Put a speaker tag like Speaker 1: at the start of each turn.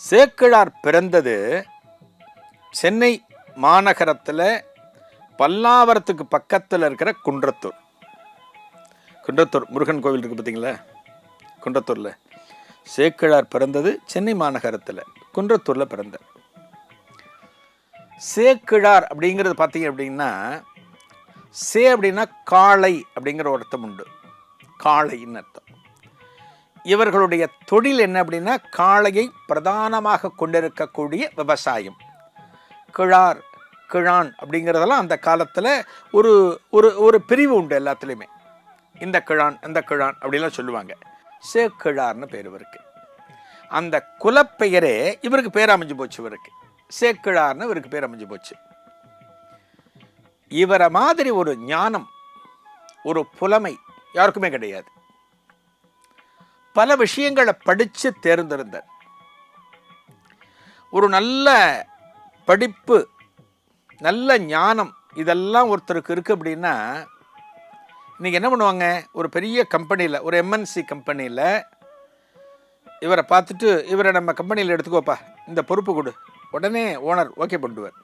Speaker 1: சேக்கிழார் பிறந்தது சென்னை மாநகரத்தில் பல்லாவரத்துக்கு பக்கத்தில் இருக்கிற குன்றத்தூர். குன்றத்தூர் முருகன் கோவில் இருக்குது பார்த்தீங்களா, குன்றத்தூரில் சேக்கிழார் பிறந்தது சென்னை மாநகரத்தில் குன்றத்தூரில் பிறந்தார். சேக்கிழார் அப்படிங்கிறது பார்த்தீங்க அப்படின்னா, சே அப்படின்னா காளை அப்படிங்கிற ஒரு அர்த்தம் உண்டு, காளைன்னு அர்த்தம். இவர்களுடைய தொழில் என்ன அப்படின்னா, காளையை பிரதானமாக கொண்டிருக்கக்கூடிய விவசாயம். கிழார் கிழான் அப்படிங்கிறதெல்லாம் அந்த காலத்தில் ஒரு ஒரு ஒரு பிரிவு உண்டு எல்லாத்துலேயுமே. இந்த கிழான் அந்த கிழான் அப்படிலாம் சொல்லுவாங்க. சேக்கிழார்னு பேர் இவருக்கு. அந்த குலப்பெயரே இவருக்கு பேர் அமைஞ்சு போச்சு. இவருக்கு சேக்கிழார்னு இவருக்கு பேர் அமைஞ்சு போச்சு. இவரை மாதிரி ஒரு ஞானம், ஒரு புலமை யாருக்குமே கிடையாது. பல விஷயங்களை படித்து தேர்ந்திருந்தார். ஒரு நல்ல படிப்பு, நல்ல ஞானம் இதெல்லாம் ஒருத்தருக்கு இருக்குது அப்படின்னா, இன்றைக்கி என்ன பண்ணுவாங்க, ஒரு பெரிய கம்பெனியில், ஒரு எம்என்சி கம்பெனியில் இவரை பார்த்துட்டு, இவரை நம்ம கம்பெனியில் எடுத்துக்கோப்பா, இந்த பொறுப்பு கொடு, உடனே ஓனர் ஓகே பண்ணுவார்.